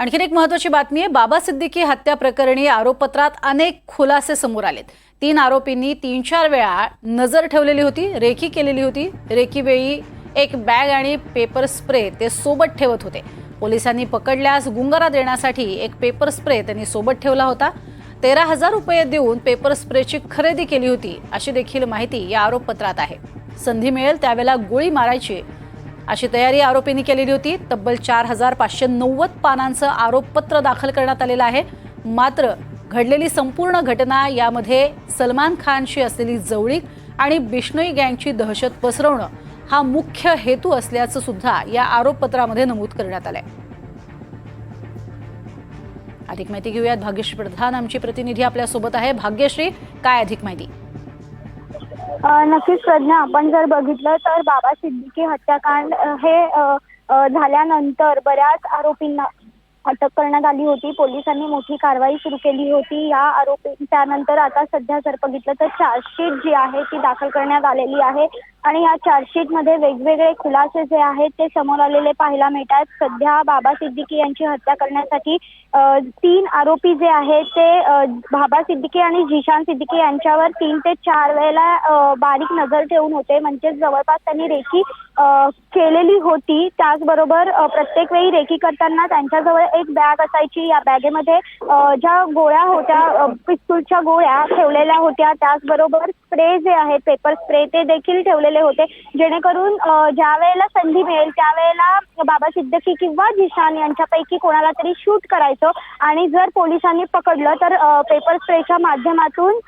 आणखीन एक महत्त्वाची बातमी आहे। बाबा सिद्दीकी हत्या प्रकरणी आरोपपत्रात अनेक खुलासे समोर आलेत। 3 आरोपींनी 3-4 वेळा नजर ठेवलेली होती, रेकी केलेली होती। रेकीवेळी एक बॅग आणि पेपर स्प्रे ते सोबत ठेवत होते। पोलिसांनी पकडल्यास गुंगारा देण्यासाठी एक पेपर स्प्रे त्यांनी सोबत ठेवला होता। 13,000 रुपये देऊन पेपर स्प्रेची खरेदी केली होती अशी देखील माहिती या आरोपपत्रात आहे। संधी मिळेल त्यावेळेला गोळी मारायची अशी तयारी आरोपींनी केलेली होती। तब्बल 4,590 पानांचं आरोपपत्र दाखल करण्यात आलेलं आहे। मात्र घडलेली संपूर्ण घटना यामध्ये सलमान खानशी असलेली जवळीक आणि बिश्नोई गँगची दहशत पसरवणं हा मुख्य हेतू असल्याचं सुद्धा या आरोपपत्रामध्ये नमूद करण्यात आलंय। अधिक माहिती घेऊयात। भाग्यश्री प्रधान आमची प्रतिनिधी आपल्या सोबत आहे। भाग्यश्री, काय अधिक माहिती? नक्कीच प्रज्ञा, आपण जर बघितलं तर बाबा सिद्दीकी हत्याकांड हे झाल्यानंतर बऱ्याच आरोपींना अटक करण्यात आली होती। पोलिसांनी मोठी कारवाई सुरू केली होती या त्यानंतर आता सध्या जर बघितलं तर चार्जशीट जी आहे ती दाखल करण्यात आलेली आहे आणि या चार्जशीट मध्ये वेगवेगळे खुलासे जे आहेत ते समोर आलेले पाहायला मिळतात। सध्या बाबा सिद्दीकी यांची हत्या करण्यासाठी 3 आरोपी जे आहेत ते बाबा सिद्दीकी आणि झिशान सिद्दीकी यांच्यावर 3 ते 4 वेळेला बारीक नजर ठेवून होते, म्हणजे जवळपास त्यांनी रेकी केलेली होती। त्याचबरोबर प्रत्येक वेळी रेकी करताना त्यांच्याजवळ एक बॅग असायची। या बॅगेमध्ये ज्या गोळ्या होत्या, पिस्तूलच्या गोळ्या ठेवलेल्या होत्या। त्याचबरोबर स्प्रे जे आहे पेपर स्प्रे ते देखील ठेवलेले होते, जेणेकरून ज्या वेळेला संधी मिळेल त्यावेळेला बाबा सिद्दीकी किंवा झिशान यांच्यापैकी कोणाला तरी शूट करायचं आणि जर पोलिसांनी पकडलं तर पेपर स्प्रेच्या माध्यमातून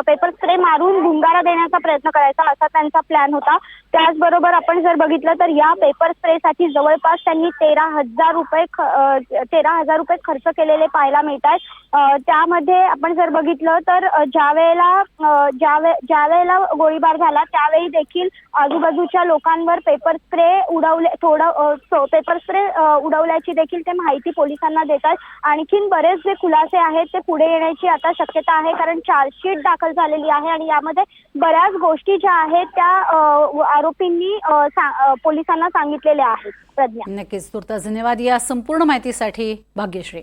पेपर स्प्रे मारून गुंगारा देण्याचा प्रयत्न करायचा असा त्यांचा प्लॅन होता। त्याचबरोबर आपण जर बघितलं तर या पेपर स्प्रेसाठी जवळपास त्यांनी 13,000 रुपये खर्च केलेले पाहायला मिळतात। त्यामध्ये आपण जर बघितलं तर ज्या वेळेला गोळीबार झाला त्यावेळी देखील आजूबाजूच्या लोकांवर पेपर स्प्रे उडवल्याची देखील ते माहिती पोलिसांना देतात। आणखीन बरेच जे खुलासे आहेत ते पुढे येण्याची आता शक्यता आहे, कारण चार्जशीट दाखल झालेली आहे आणि यामध्ये बऱ्याच गोष्टी ज्या आहेत त्या आरोपींनी पोलिसांना सांगितलेल्या आहेत। प्रज्ञा, नक्कीच तुर्तास धन्यवाद या संपूर्ण माहितीसाठी भाग्यश्री।